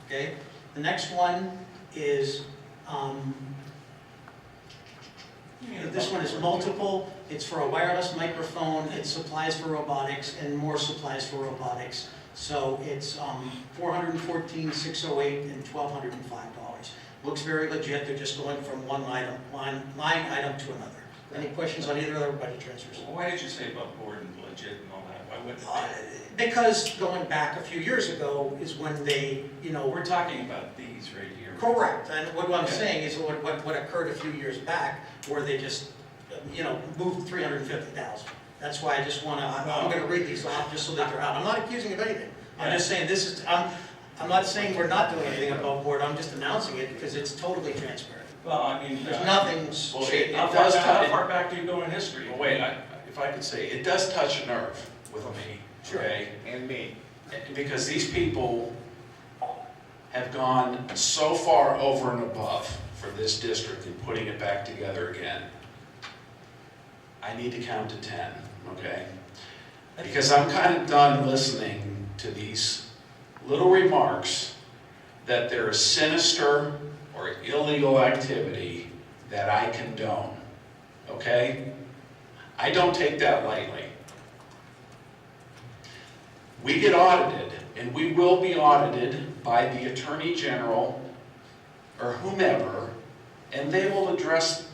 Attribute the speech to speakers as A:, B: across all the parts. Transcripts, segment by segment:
A: Okay? The next one is, this one is multiple. It's for a wireless microphone, it's supplies for robotics, and more supplies for robotics. So it's $414,608 and $1,205. Looks very legit. They're just going from one line item to another. Any questions on either of their budget transfers?
B: Well, why did you say above board and legit and all that? Why wouldn't it be?
A: Because going back a few years ago is when they,
B: We're talking about these right here.
A: correct. And what I'm saying is what occurred a few years back, where they just, moved 350,000. That's why I just want to, I'm going to read these off just so that they're out. I'm not accusing of anything. I'm just saying this is, I'm not saying we're not doing anything above board. I'm just announcing it because it's totally transparent.
B: Well, I mean,
A: There's nothing.
B: how far back do you go in history?
C: Well, wait, if I could say, it does touch a nerve with me,
A: Sure.
C: okay?
D: And me.
C: Because these people have gone so far over and above for this district in putting it back together again. I need to count to 10, okay? Because I'm kind of done listening to these little remarks that there is sinister or illegal activity that I condone, okay? I don't take that lightly. We get audited, and we will be audited by the Attorney General or whomever, and they will address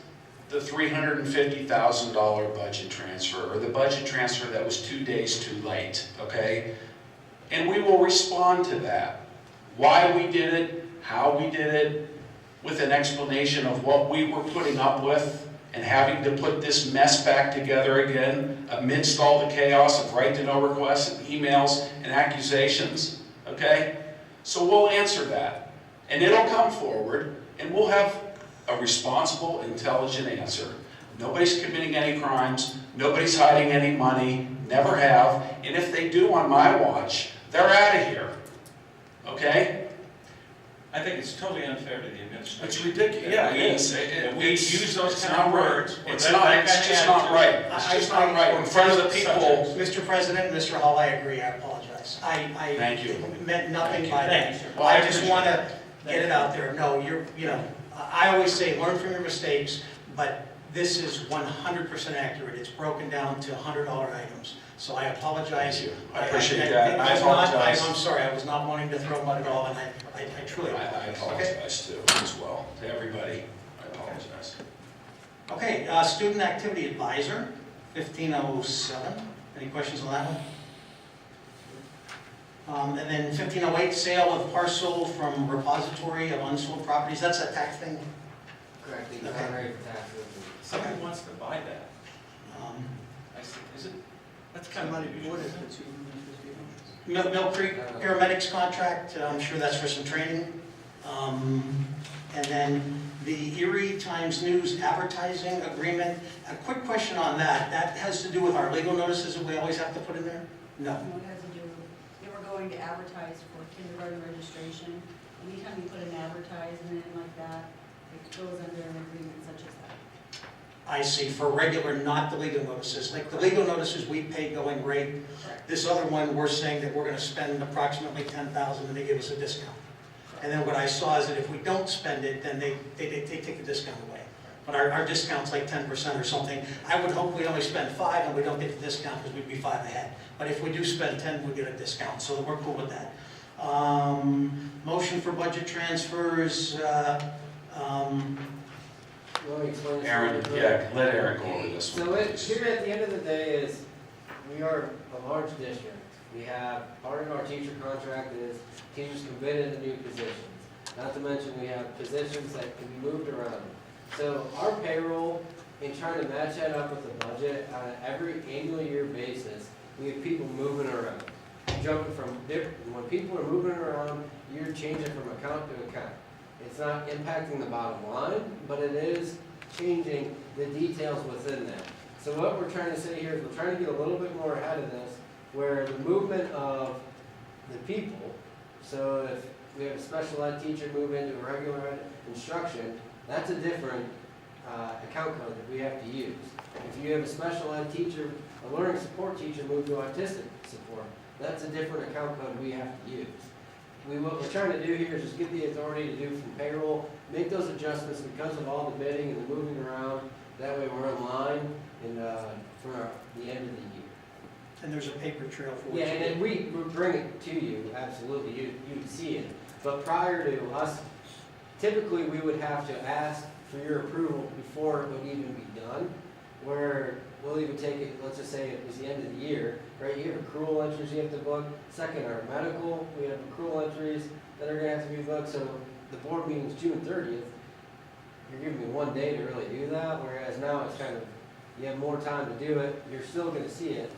C: the $350,000 budget transfer, or the budget transfer that was 2 days too late, okay? And we will respond to that. Why we did it, how we did it, with an explanation of what we were putting up with and having to put this mess back together again amidst all the chaos of right-to-know requests and emails and accusations, okay? So we'll answer that, and it'll come forward, and we'll have a responsible, intelligent answer. Nobody's committing any crimes, nobody's hiding any money, never have, and if they do on my watch, they're out of here, okay?
B: I think it's totally unfair to the administration.
C: It's ridiculous. Yeah, it is.
B: We use those kind of words.
C: It's just not right. It's just not right in front of the people.
A: Mr. President, Mr. Hall, I agree. I apologize.
C: Thank you.
A: Meant nothing by that.
B: Well,
A: I just want to get it out there. No, I always say learn from your mistakes, but this is 100% accurate. It's broken down to $100 items. So I apologize.
C: Thank you. I appreciate that. I apologize.
A: I'm sorry. I was not wanting to throw mud at all, and I truly
C: I
A: apologize.
C: apologize too, as well, to everybody. I apologize.
A: Okay, Student Activity Advisor, 1507. Any questions on that one? And then 1508, sale of parcel from repository of unsold properties. That's a tax thing?
D: Correct, the
A: Okay.
D: primary taxes.
B: Somebody wants to buy that. I see, is it? That's kind of money.
A: Mill Creek paramedics contract, I'm sure that's for some training. And then the Erie Times News advertising agreement. A quick question on that. That has to do with our legal notices that we always have to put in there? No.
E: No, it has to do, they were going to advertise for kindergarten registration. Anytime you put an advertisement in like that, it goes under an agreement such as that.
A: I see, for regular, not the legal notices. Like the legal notices we pay going rate.
E: Correct.
A: This other one, we're saying that we're going to spend approximately $10,000 and they give us a discount. And then what I saw is that if we don't spend it, then they take the discount away. But our discount's like 10% or something. I would hope we only spend 5 and we don't get the discount because we'd be 5 ahead. But if we do spend 10, we get a discount, so we're cool with that. Motion for budget transfers.
D: Let me explain this.
C: Aaron, yeah, let Aaron go over this one,
D: So
C: please.
D: here at the end of the day is, we are a large district. We have, part of our teacher contract is teachers can bid into new positions. Not to mention we have positions that can be moved around. So our payroll, in trying to match that up with the budget on an every annual year basis, we have people moving around. Jumping from different, when people are moving around, you're changing from account to account. It's not impacting the bottom line, but it is changing the details within that. So what we're trying to say here is we're trying to get a little bit more ahead of this, where the movement of the people, so if we have a special ed teacher move into a regular ed instruction, that's a different account code that we have to use. If you have a special ed teacher, a learning support teacher move to autistic support, that's a different account code we have to use. what we're trying to do here is just get the authority to do from payroll, make those adjustments because of all the bidding and the moving around. That way we're in line and, for the end of the year.
A: And there's a paper trail for what
D: Yeah,
A: you
D: and
A: did.
D: then we bring it to you, absolutely, you can see it. But prior to us, typically we would have to ask for your approval before it would even be done. Where we'll even take it, let's just say it was the end of the year, right? You have accrual entries you have to book. Second, our medical, we have accrual entries that are gonna have to be booked. So the board meeting's June 30th. You're giving me 1 day to really do that, whereas now it's kind of, you have more time to do it. You're still gonna see it,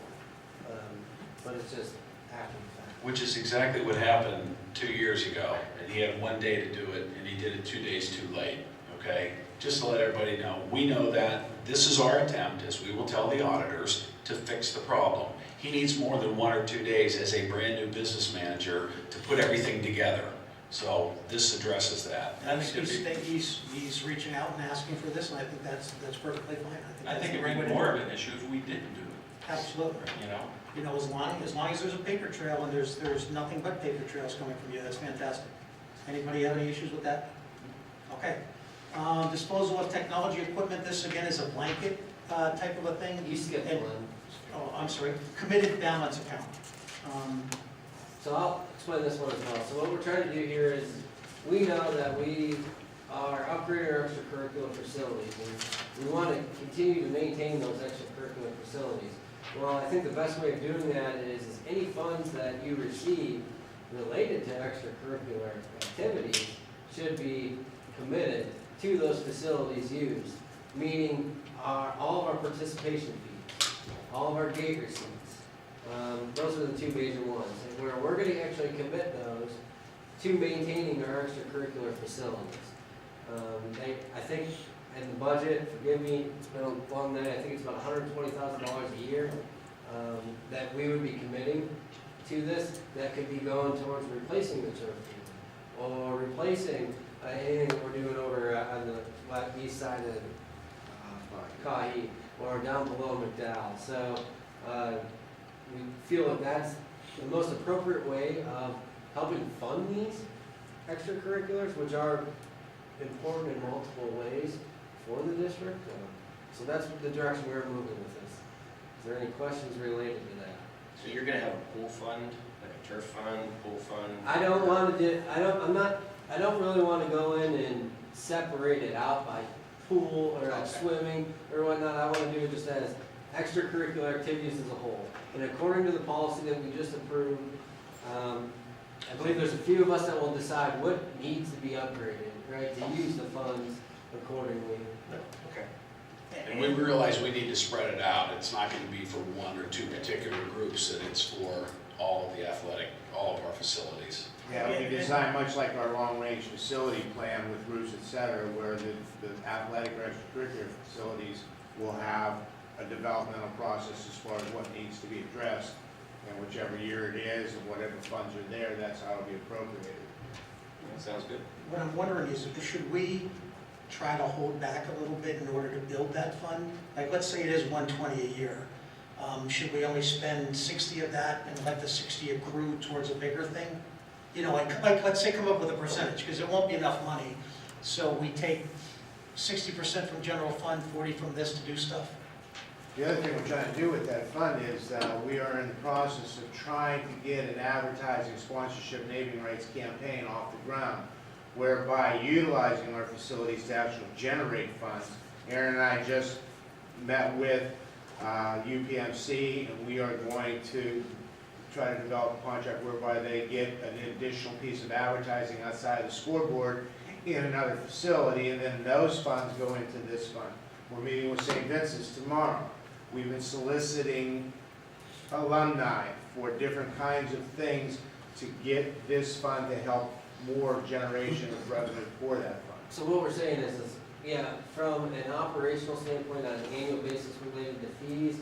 D: but it's just after the fact.
C: Which is exactly what happened 2 years ago, and he had 1 day to do it, and he did it 2 days too late, okay? Just to let everybody know, we know that this is our attempt, as we will tell the auditors, to fix the problem. He needs more than 1 or 2 days as a brand-new business manager to put everything together. So this addresses that.
A: And he's reaching out and asking for this, and I think that's perfectly fine.
B: I
A: that's
B: think
A: the
B: it'd
A: right way
B: be
A: to
B: more
A: do
B: of an issue if we didn't do it,
A: Absolutely.
B: you know?
A: You know, as long as there's a paper trail and there's nothing but paper trails coming from you, that's fantastic. Anybody have any issues with that? Okay. Disposal of technology equipment, this again is a blanket type of a thing.
D: You skipped
A: And-
D: one.
A: Oh, I'm sorry, committed balance account.
D: So I'll explain this one as well. So what we're trying to do here is, we know that we are upgrading our extracurricular facilities, and we want to continue to maintain those extracurricular facilities. Well, I think the best way of doing that is any funds that you receive related to extracurricular activities should be committed to those facilities used, meaning all of our participation fees, all of our gate receipts. Those are the two major ones, and where we're going to actually commit those to maintaining our extracurricular facilities. I think in the budget, forgive me, it's been a long night, I think it's about $120,000 a year that we would be committing to this, that could be going towards replacing the turf field, or replacing anything that we're doing over on the east side of Kahi, or down below McDowell. So we feel that that's the most appropriate way of helping fund these extracurriculars, which are important in multiple ways for the district. So that's the direction we're moving with this. Is there any questions related to that?
F: So you're gonna have a pool fund, like a turf fund, pool fund?
D: I don't want to do, I don't really want to go in and separate it out by pool or
F: Okay.
D: swimming or whatnot. I want to do it just as extracurricular activities as a whole. And according to the policy that we just approved, I believe there's a few of us that will decide what needs to be upgraded, right, to use the funds accordingly.
F: Okay.
C: And we realize we need to spread it out. It's not going to be for 1 or 2 particular groups, and it's for all of our facilities.
G: Yeah, we designed much like our long-range facility plan with roofs, et cetera, where the athletic or extracurricular facilities will have a developmental process as far as what needs to be addressed. And whichever year it is and whatever funds are there, that's how it'll be appropriated.
F: That sounds good.
A: What I'm wondering is, should we try to hold back a little bit in order to build that fund? Like, let's say it is 120 a year. Should we only spend 60 of that and let the 60 accrue towards a bigger thing? You know, like let's say come up with a percentage, because it won't be enough money. So we take 60% from general fund, 40 from this to do stuff.
G: The other thing we're trying to do with that fund is we are in the process of trying to get an advertising sponsorship naming rights campaign off the ground, whereby utilizing our facilities to actually generate funds. Aaron and I just met with UPMC, and we are going to try to develop a contract whereby they get an additional piece of advertising outside the scoreboard in another facility, and then those funds go into this fund. We're meeting with St. Vincent's tomorrow. We've been soliciting alumni for different kinds of things to get this fund to help more generation of revenue for that fund.
D: So what we're saying is, yeah, from an operational standpoint, on an annual basis related to fees,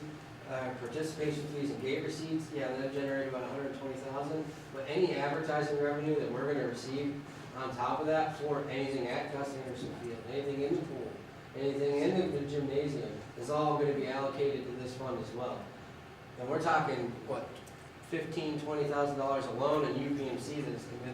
D: participation fees and gate receipts, yeah, that generated about $120,000. But any advertising revenue that we're gonna receive on top of that for anything at Gus Anderson Field, anything in the pool, anything in the gymnasium, is all gonna be allocated to this fund as well. And we're talking, what, $15,000, $20,000 alone in UPMC that is committed